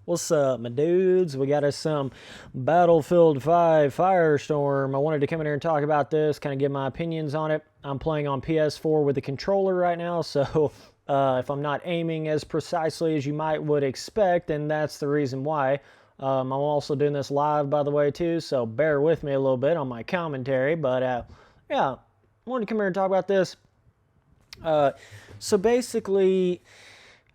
What's up, my dudes? We got us some Battlefield 5 Firestorm. I wanted to come in here and talk about this, kind of give my opinions on it. I'm playing on PS4 with the controller right now, so if I'm not aiming as precisely as you might would expect, then that's the reason why. I'm also doing this live, by the way, too, so bear with me a little bit on my commentary. But yeah, I wanted to come here and talk about this. So basically,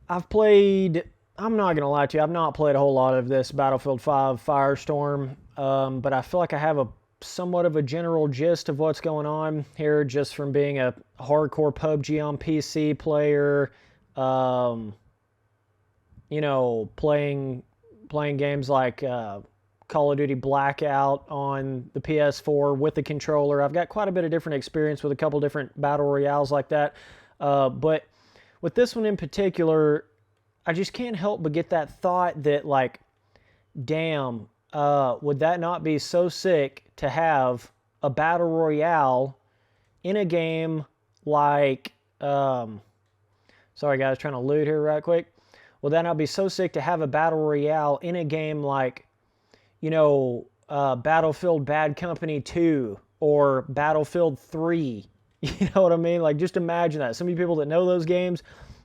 I've played. I'm not gonna lie to you. I've not played a whole lot of this Battlefield 5 Firestorm, but I feel like I have a somewhat of a general gist of what's going on here, just from being a hardcore PUBG on PC player. Playing games like Call of Duty Blackout on the PS4 with the controller. I've got quite a bit of different experience with a couple different battle royales like that, but with this one in particular, I just can't help but get that thought that, like, damn, would that not be so sick to have a battle royale in a game like, sorry guys, trying to loot here right quick. Would that not be so sick to have a battle royale in a game like, Battlefield Bad Company 2 or Battlefield 3? You know what I mean? Like, just imagine that. Some of you people that know those games,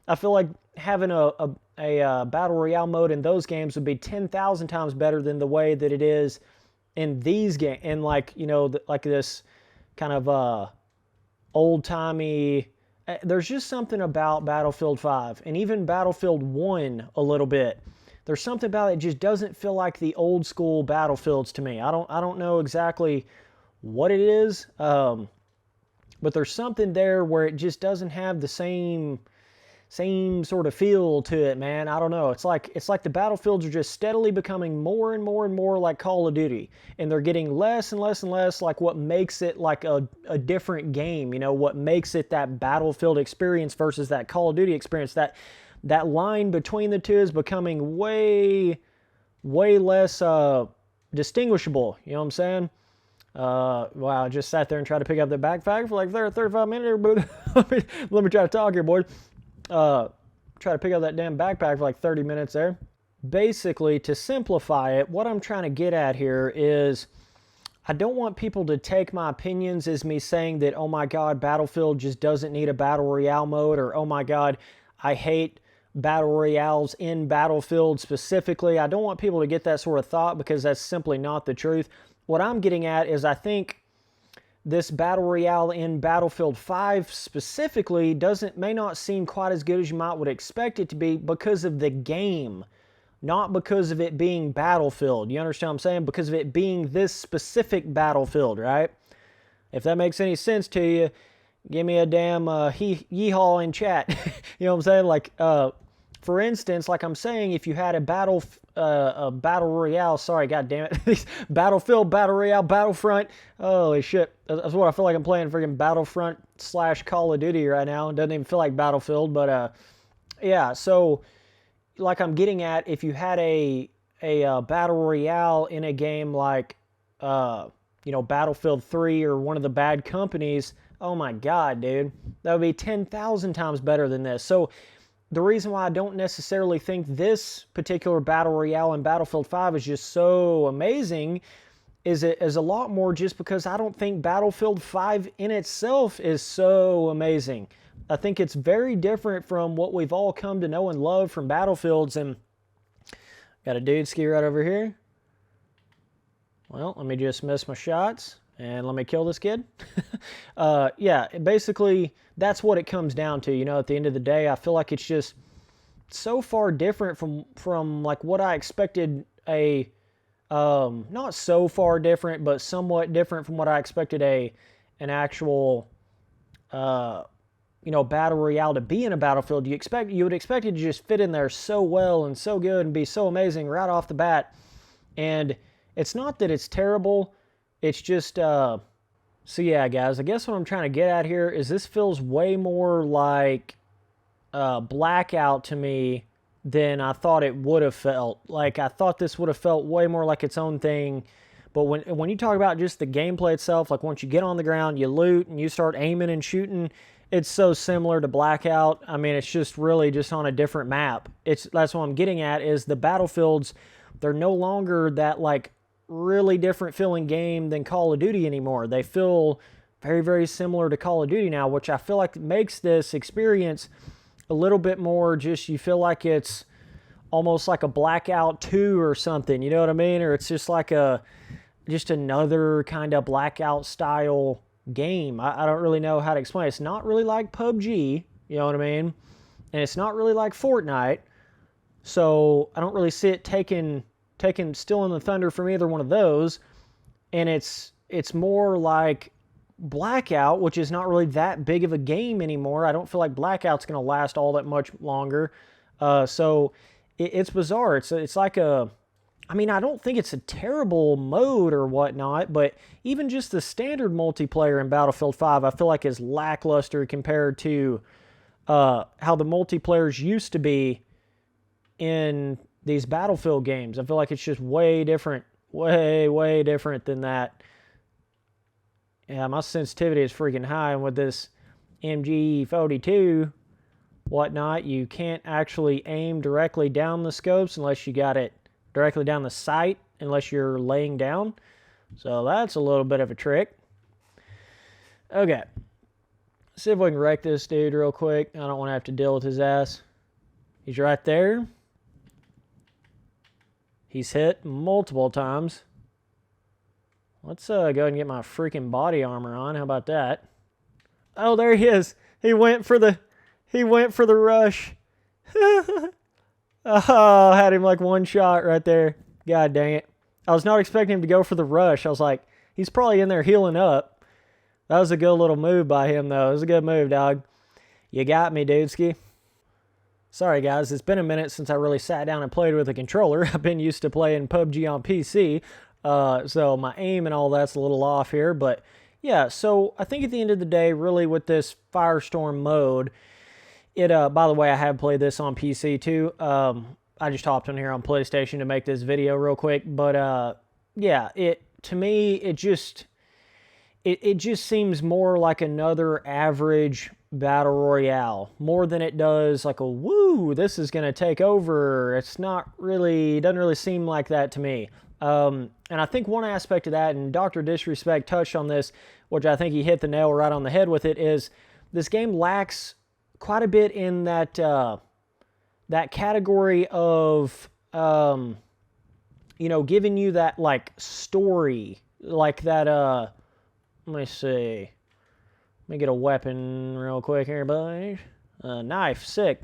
I feel like having a battle royale mode in those games would be 10,000 times better than the way that it is in these games. And like like this kind of old timey. There's just something about Battlefield 5 and even Battlefield 1 a little bit. There's something about it just doesn't feel like the old school Battlefields to me. I don't know exactly what it is, but there's something there where it just doesn't have the same sort of feel to it, man. I don't know. It's like the battlefields are just steadily becoming more and more and more like Call of Duty, and they're getting less and less and less like what makes it like a different game. What makes it that Battlefield experience versus that Call of Duty experience. That line between the two is becoming way less distinguishable. You know what I'm saying? Wow, I just sat there and tried to pick up the backpack for like 35 minutes. But let me try to talk here, boy. Try to pick up that damn backpack for like 30 minutes there. Basically, to simplify it, what I'm trying to get at here is I don't want people to take my opinions as me saying that, oh my god, Battlefield just doesn't need a battle royale mode, or oh my god, I hate battle royales in Battlefield specifically. I don't want people to get that sort of thought, because that's simply not the truth. What I'm getting at is I think this battle royale in Battlefield 5 specifically may not seem quite as good as you might would expect it to be because of the game, not because of it being Battlefield. You understand what I'm saying? Because of it being this specific Battlefield, right? If that makes any sense to you, give me a damn yeehaw in chat. You know what I'm saying? Like, for instance, like I'm saying, if you had a battle royale, sorry, god damn it, Battlefield, battle royale, Battlefront, holy shit, that's what I feel like I'm playing, freaking Battlefront / Call of Duty right now. It doesn't even feel like Battlefield, but yeah, so like I'm getting at, if you had a battle royale in a game like Battlefield 3 or one of the bad companies, oh my god, dude, that would be 10,000 times better than this. So the reason why I don't necessarily think this particular battle royale in Battlefield 5 is just so amazing is a lot more just because I don't think Battlefield 5 in itself is so amazing. I think it's very different from what we've all come to know and love from Battlefields. And got a dude ski right over here. Well, let me just miss my shots and let me kill this kid. Yeah, basically, that's what it comes down to. At the end of the day, I feel like it's just so far different from like what I expected not so far different, but somewhat different from what I expected an actual, battle royale to be in a Battlefield. You would expect it to just fit in there so well and so good and be so amazing right off the bat. And it's not that it's terrible. It's just, so yeah, guys, I guess what I'm trying to get at here is this feels way more like Blackout to me than I thought it would have felt. Like, I thought this would have felt way more like its own thing. But when you talk about just the gameplay itself, like once you get on the ground, you loot, and you start aiming and shooting, it's so similar to Blackout. I mean, it's just really just on a different map. That's what I'm getting at, is the battlefields, they're no longer that like really different feeling game than Call of Duty anymore. They feel very, very similar to Call of Duty now, which I feel like makes this experience a little bit more just, you feel like it's almost like a Blackout 2 or something, you know what I mean? Or it's just like just another kind of Blackout style game. I don't really know how to explain it. It's not really like PUBG, you know what I mean? And it's not really like Fortnite. So I don't really see it taking stealing the thunder from either one of those. And it's more like Blackout, which is not really that big of a game anymore. I don't feel like Blackout's going to last all that much longer. So it's bizarre. It's like I mean, I don't think it's a terrible mode or whatnot, but even just the standard multiplayer in Battlefield 5, I feel like is lackluster compared to how the multiplayers used to be in these Battlefield games. I feel like it's just way different, way different than that. Yeah, my sensitivity is freaking high, and with this MG42 whatnot, you can't actually aim directly down the scopes unless you got it directly down the sight, unless you're laying down. So that's a little bit of a trick. Okay. Let's see if we can wreck this dude real quick. I don't want to have to deal with his ass. He's right there. He's hit multiple times. Let's go ahead and get my freaking body armor on. How about that? Oh, there he is. He went for the rush. Oh, had him like one shot right there. God dang it. I was not expecting him to go for the rush. I was like, he's probably in there healing up. That was a good little move by him, though. It was a good move, dog. You got me, dudeski. Sorry, guys. It's been a minute since I really sat down and played with a controller. I've been used to playing PUBG on PC. So my aim and all that's a little off here. But, yeah, so I think at the end of the day, really with this Firestorm mode, by the way, I have played this on PC too. I just hopped on here on PlayStation to make this video real quick. But, yeah, to me, it just seems more like another average battle royale, more than it does like a woo, this is going to take over. Doesn't really seem like that to me. And I think one aspect of that, and Dr. Disrespect touched on this, which I think he hit the nail right on the head with it, is this game lacks quite a bit in that category of giving you that like story, like that let me see. Let me get a weapon real quick here, boys. Knife, sick.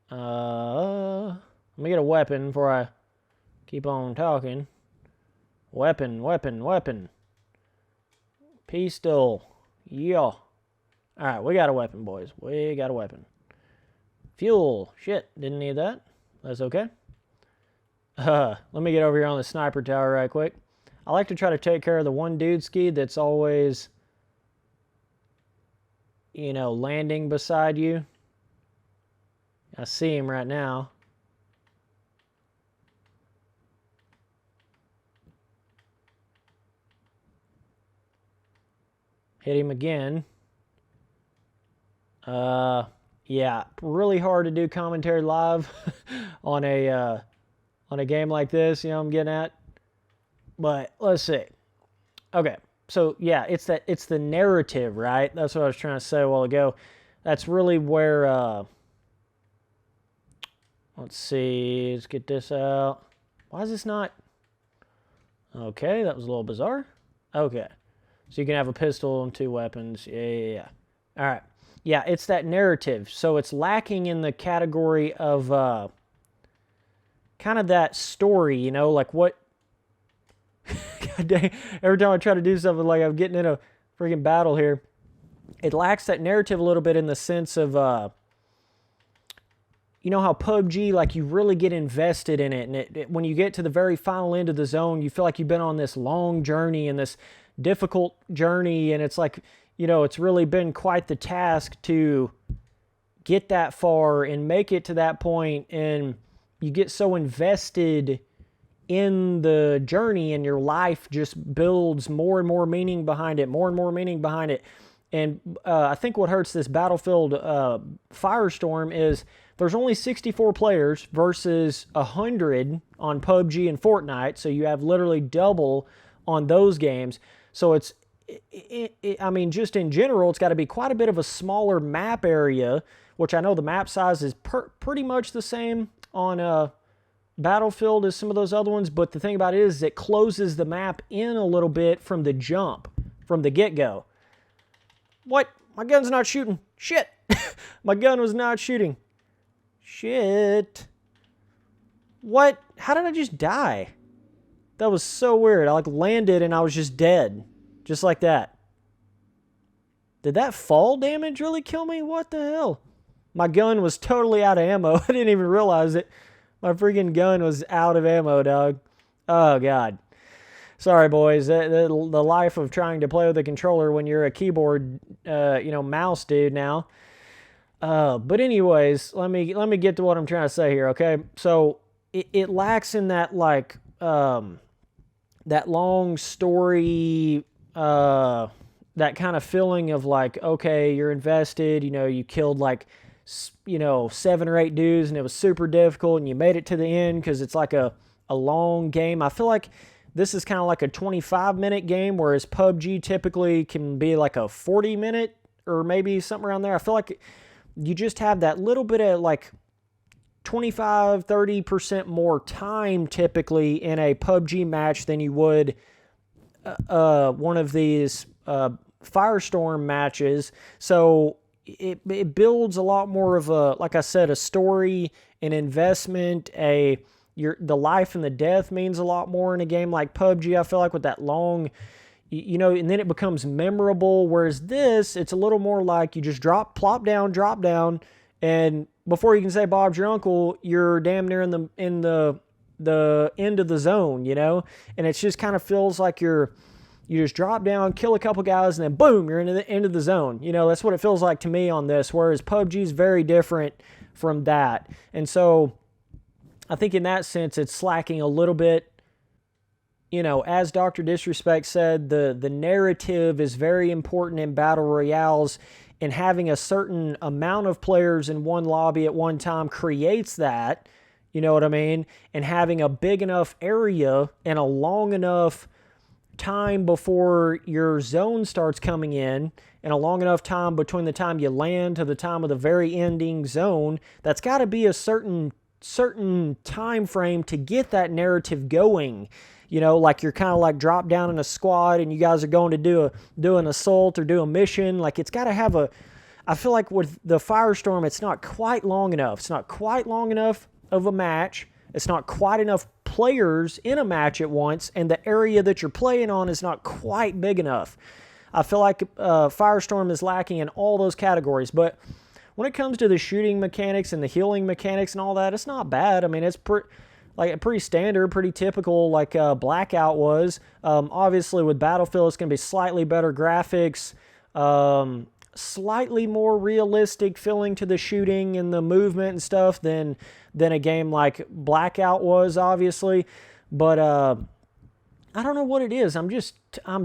Let me get a weapon before I keep on talking. Weapon. Pistol. Yeah. Alright, we got a weapon, boys. We got a weapon. Fuel. Shit, didn't need that. That's okay. Let me get over here on the sniper tower right quick. I like to try to take care of the one dude ski that's always, landing beside you. I see him right now. Hit him again. Yeah, really hard to do commentary live on a game like this, I'm getting at. But let's see. Okay, so yeah, it's the narrative, right? That's what I was trying to say a while ago. That's really where, let's see, let's get this out. Why is this not? Okay, that was a little bizarre. Okay, so you can have a pistol and two weapons. Yeah. All right. Yeah, it's that narrative. So it's lacking in the category of kind of that story, like what... God dang, every time I try to do something like I'm getting in a freaking battle here, it lacks that narrative a little bit in the sense of, how PUBG, like you really get invested in it, and when you get to the very final end of the zone, you feel like you've been on this long journey and this difficult journey, and it's like, it's really been quite the task to get that far and make it to that point, and you get so invested in the journey, and your life just builds more and more meaning behind it, And I think what hurts this Battlefield Firestorm is there's only 64 players versus 100 on PUBG and Fortnite, so you have literally double on those games. So it's, I mean, just in general, it's got to be quite a bit of a smaller map area, which I know the map size is pretty much the same on Battlefield as some of those other ones, but the thing about it is it closes the map in a little bit from the jump, from the get-go. What? My gun's not shooting. Shit. My gun was not shooting. Shit. What? How did I just die? That was so weird. I landed and I was just dead. Just like that. Did that fall damage really kill me? What the hell? My gun was totally out of ammo. I didn't even realize it. My freaking gun was out of ammo, dog. Oh, God. Sorry, boys. The life of trying to play with a controller when you're a keyboard, mouse dude now. But anyways, let me get to what I'm trying to say here, okay? So it lacks in that, that long story, that kind of feeling of okay, you're invested, you killed 7 or 8 dudes and it was super difficult and you made it to the end because it's a long game. I feel like this is kind of like a 25-minute game, whereas PUBG typically can be a 40-minute or maybe something around there. I feel like you just have that little bit of 25-30% more time typically in a PUBG match than you would one of these Firestorm matches. So it builds a lot more of a, like I said, a story, an investment, the life and the death means a lot more in a game like PUBG. I feel like with that long, and then it becomes memorable. Whereas this, it's a little more like you just plop down, and before you can say Bob's your uncle, you're damn near in the end of the zone, and it just kind of feels like you just drop down, kill a couple guys, and then boom, you're into the end of the zone. That's what it feels like to me on this, whereas PUBG is very different from that. And so I think in that sense, it's slacking a little bit. As Dr. Disrespect said, the narrative is very important in battle royales, and having a certain amount of players in one lobby at one time creates that, you know what I mean? And having a big enough area and a long enough time before your zone starts coming in, and a long enough time between the time you land to the time of the very ending zone, that's got to be a certain time frame to get that narrative going. You're kind of drop down in a squad and you guys are going to do an assault or do a mission. It's got to have I feel like with the Firestorm, it's not quite long enough. It's not quite long enough of a match. It's not quite enough players in a match at once, and the area that you're playing on is not quite big enough. I feel like Firestorm is lacking in all those categories, but when it comes to the shooting mechanics and the healing mechanics and all that, it's not bad. I mean, it's pretty standard, pretty typical like Blackout was. Obviously, with Battlefield, it's going to be slightly better graphics, slightly more realistic feeling to the shooting and the movement and stuff than a game like Blackout was, obviously. But I don't know what it is. I'm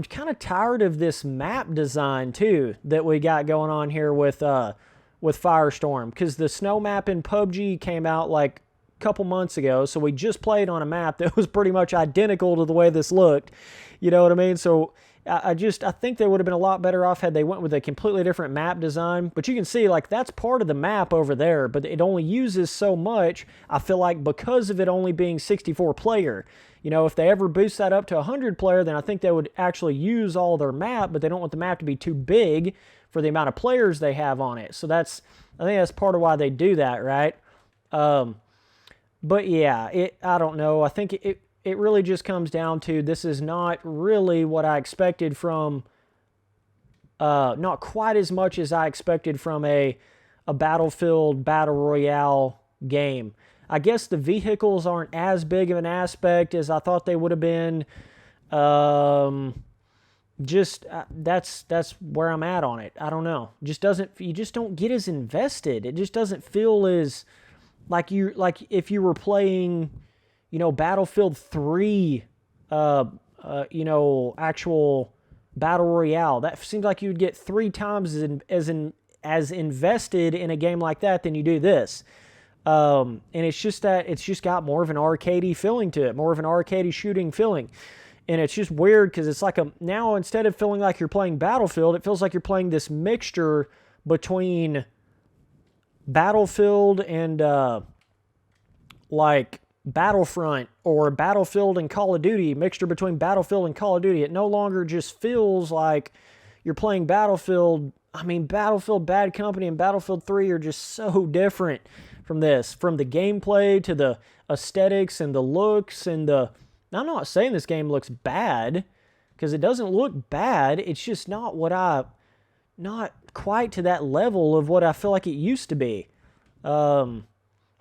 kind of tired of this map design, too, that we got going on here with Firestorm, because the snow map in PUBG came out a couple months ago, so we just played on a map that was pretty much identical to the way this looked. You know what I mean? So I think they would have been a lot better off had they went with a completely different map design. But you can see, that's part of the map over there, but it only uses so much, I feel like, because of it only being 64 player. If they ever boost that up to 100 player, then I think they would actually use all their map, but they don't want the map to be too big for the amount of players they have on it. So I think that's part of why they do that, right? But yeah, I don't know. I think it really just comes down to, this is not really what I expected from, not quite as much as I expected from a Battlefield Battle Royale game. I guess the vehicles aren't as big of an aspect as I thought they would have been. That's where I'm at on it. I don't know. You just don't get as invested. It just doesn't feel as like if you were playing, Battlefield 3, actual Battle Royale. That seems like you'd get 3 times as invested in a game like that than you do this. And it's just that it's just got more of an arcadey feeling to it, more of an arcadey shooting feeling. And it's just weird because it's like now instead of feeling like you're playing Battlefield, it feels like you're playing this mixture between Battlefield and like Battlefront or Battlefield and Call of Duty, mixture between Battlefield and Call of Duty. It no longer just feels like you're playing Battlefield. I mean, Battlefield Bad Company and Battlefield 3 are just so different from this, from the gameplay to the aesthetics and the looks and the... I'm not saying this game looks bad, because it doesn't look bad. It's just not quite to that level of what I feel like it used to be. And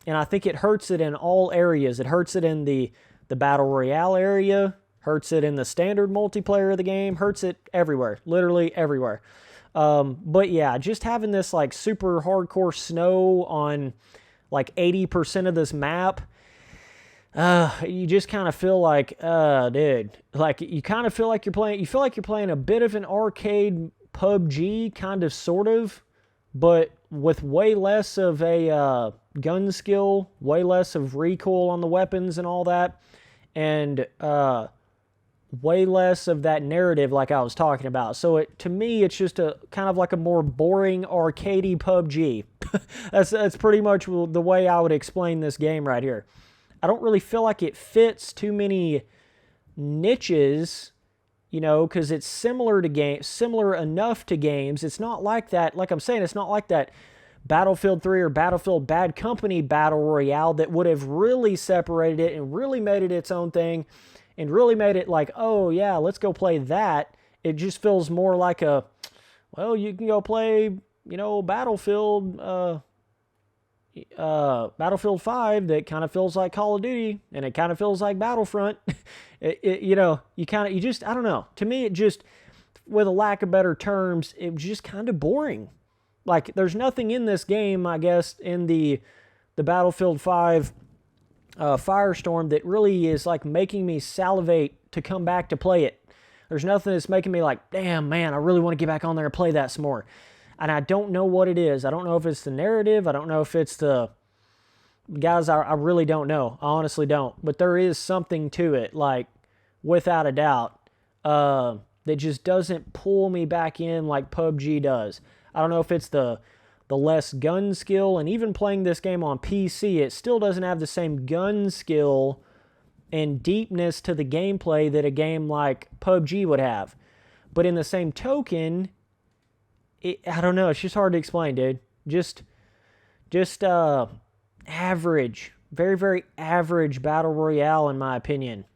I think it hurts it in all areas. It hurts it in the Battle Royale area, hurts it in the standard multiplayer of the game, hurts it everywhere, literally everywhere. But yeah, just having this like super hardcore snow on like 80% of this map, you just kind of feel like, dude, like you kind of feel like you're playing a bit of an arcade PUBG, kind of, sort of, but with way less of a gun skill, way less of recoil on the weapons and all that, and way less of that narrative like I was talking about. So to me, it's just a kind of like a more boring arcadey PUBG. That's pretty much the way I would explain this game right here. I don't really feel like it fits too many niches, you know, because it's similar enough to games. It's not like that, like I'm saying, it's not like that Battlefield 3 or Battlefield Bad Company Battle Royale that would have really separated it and really made it its own thing and really made it like, oh yeah, let's go play that. It just feels more like well, you can go play, you know, Battlefield 5 that kind of feels like Call of Duty, and it kind of feels like Battlefront. You know, I don't know. To me, it just, with a lack of better terms, it was just kind of boring. Like, there's nothing in this game, I guess, in the Battlefield 5 Firestorm that really is like making me salivate to come back to play it. There's nothing that's making me like, damn, man, I really want to get back on there and play that some more. And I don't know what it is. I don't know if it's the narrative. I don't know if it's the... Guys, I really don't know. I honestly don't. But there is something to it, like, without a doubt, that just doesn't pull me back in like PUBG does. I don't know if it's the less gun skill, and even playing this game on PC, it still doesn't have the same gun skill and deepness to the gameplay that a game like PUBG would have. But in the same token... I don't know. It's just hard to explain, dude. Just average, very, very average Battle Royale, in my opinion.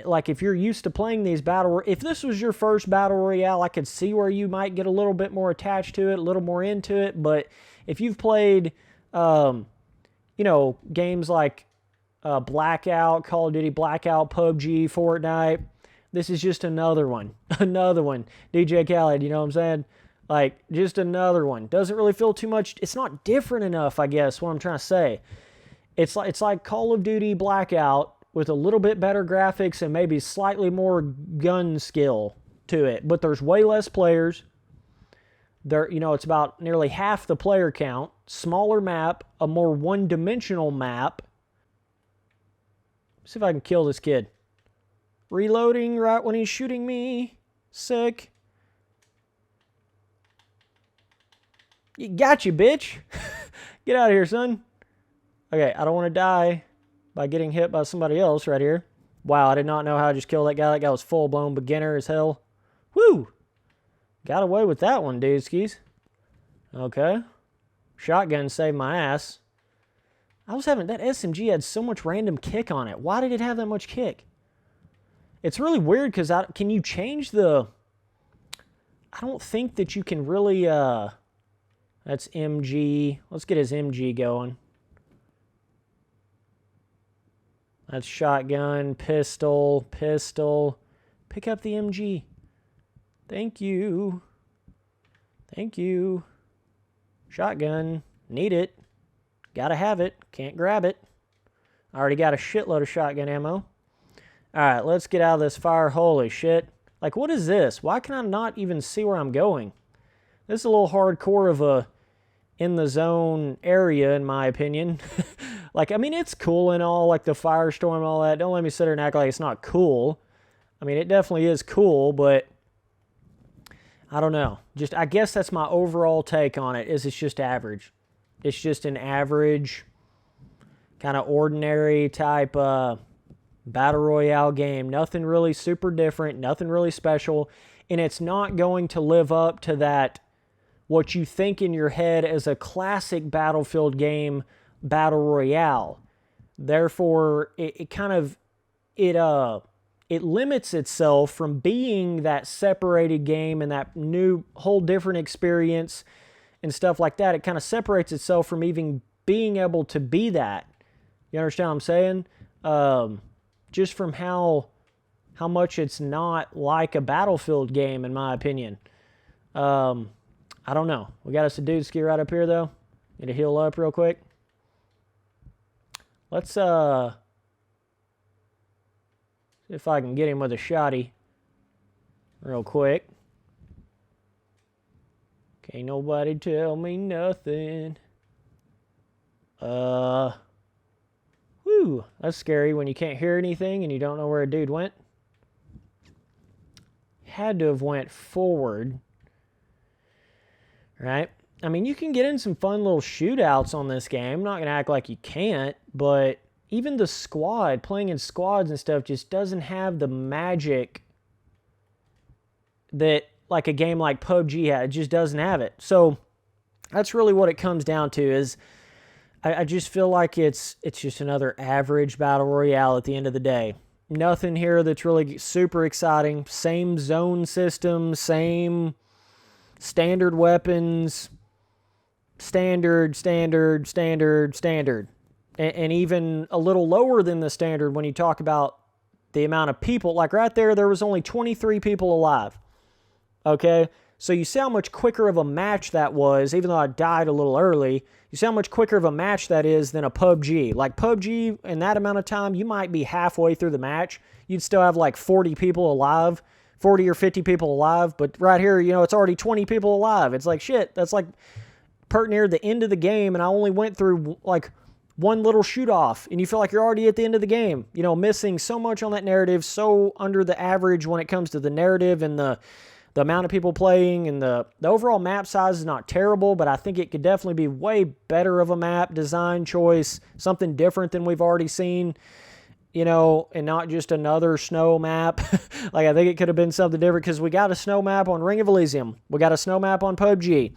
Like, if you're used to playing these if this was your first Battle Royale, I could see where you might get a little bit more attached to it, a little more into it. But if you've played, you know, games like Blackout, Call of Duty Blackout, PUBG, Fortnite, this is just another one. Another one. DJ Khaled, you know what I'm saying? Like, just another one. Doesn't really feel too much. It's not different enough, I guess, what I'm trying to say. It's like Call of Duty Blackout with a little bit better graphics and maybe slightly more gun skill to it. But there's way less players. You know, it's about nearly half the player count. Smaller map. A more one-dimensional map. Let's see if I can kill this kid. Reloading right when he's shooting me. Sick. You got you, bitch. Get out of here, son. Okay, I don't want to die by getting hit by somebody else right here. Wow, I did not know how to just kill that guy. That guy was full-blown beginner as hell. Woo! Got away with that one, dude skis. Okay. Shotgun saved my ass. That SMG had so much random kick on it. Why did it have that much kick? It's really weird because can you change the... I don't think that you can really... That's MG. Let's get his MG going. That's shotgun, pistol. Pick up the MG. Thank you. Thank you. Shotgun. Need it. Gotta have it. Can't grab it. I already got a shitload of shotgun ammo. Alright, let's get out of this fire. Holy shit. Like, what is this? Why can I not even see where I'm going? This is a little hardcore of a in the zone area, in my opinion. Like, I mean, it's cool and all, like the Firestorm and all that. Don't let me sit there and act like it's not cool. I mean, it definitely is cool, but I don't know. Just, I guess that's my overall take on it, is it's just average. It's just an average, kind of ordinary type battle royale game. Nothing really super different, nothing really special, and it's not going to live up to that, what you think in your head as a classic Battlefield game, battle royale. Therefore, it kind of, it limits itself from being that separated game and that new whole different experience and stuff like that. It kind of separates itself from even being able to be that. You understand what I'm saying? Just from how much it's not like a Battlefield game, in my opinion. I don't know. We got us a dude ski right up here, though. Need to heal up real quick. Let's see if I can get him with a shotty real quick. Can't nobody tell me nothing. Whew, that's scary when you can't hear anything and you don't know where a dude went. Had to have went forward. Right? I mean, you can get in some fun little shootouts on this game. I'm not going to act like you can't, but even the squad, playing in squads and stuff, just doesn't have the magic that like a game like PUBG had. It just doesn't have it. So that's really what it comes down to, is I just feel like it's just another average battle royale at the end of the day. Nothing here that's really super exciting. Same zone system, same standard weapons, standard, and even a little lower than the standard when you talk about the amount of people. Like right there was only 23 people alive. Okay? So you see how much quicker of a match that was, even though I died a little early. You see how much quicker of a match that is than a PUBG. Like PUBG, in that amount of time, you might be halfway through the match. You'd still have like 40 people alive. 40 or 50 people alive, but right here, you know, it's already 20 people alive. It's like, shit, that's like pert near the end of the game, and I only went through like one little shoot-off, and you feel like you're already at the end of the game. You know, missing so much on that narrative, so under the average when it comes to the narrative and the amount of people playing, and the overall map size is not terrible, but I think it could definitely be way better of a map design choice, something different than we've already seen. You know, and not just another snow map. Like, I think it could have been something different, because we got a snow map on Ring of Elysium. We got a snow map on PUBG.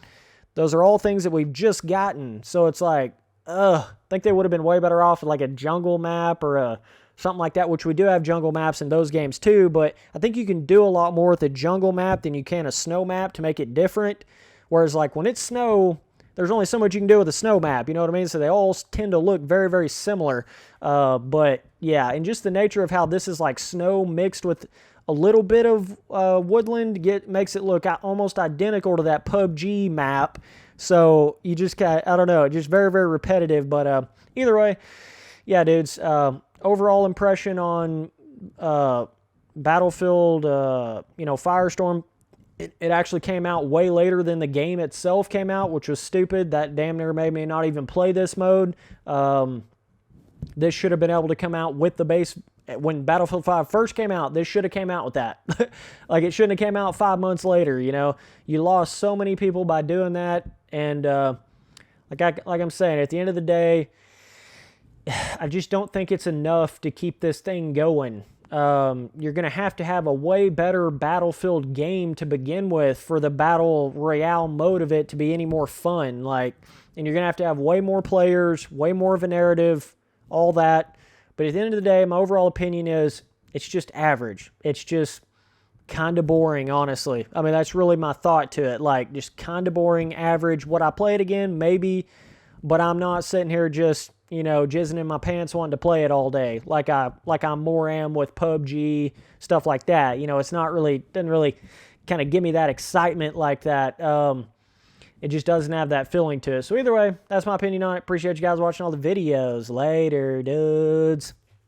Those are all things that we've just gotten. So it's like, I think they would have been way better off with like a jungle map or something like that, which we do have jungle maps in those games too. But I think you can do a lot more with a jungle map than you can a snow map to make it different. Whereas like when it's snow, there's only so much you can do with a snow map, you know what I mean? So they all tend to look very, very similar. But yeah, and just the nature of how this is like snow mixed with a little bit of woodland makes it look almost identical to that PUBG map. So you just got, I don't know, just very, very repetitive. But either way, yeah, dudes, overall impression on Battlefield, Firestorm. It actually came out way later than the game itself came out, which was stupid. That damn near made me not even play this mode. This should have been able to come out with the base. When Battlefield 5 first came out, this should have came out with that. Like, it shouldn't have came out 5 months later, you know. You lost so many people by doing that. And like I'm saying, at the end of the day, I just don't think it's enough to keep this thing going. You're going to have a way better Battlefield game to begin with for the Battle Royale mode of it to be any more fun. Like, and you're going to have way more players, way more of a narrative, all that. But at the end of the day, my overall opinion is it's just average. It's just kind of boring, honestly. I mean, that's really my thought to it. Like, just kind of boring, average. Would I play it again? Maybe. But I'm not sitting here just, jizzing in my pants wanting to play it all day like I'm more am with PUBG, stuff like that. It's not really, doesn't really kind of give me that excitement like that. It just doesn't have that feeling to it. So either way, that's my opinion on it. Appreciate you guys watching all the videos. Later, dudes.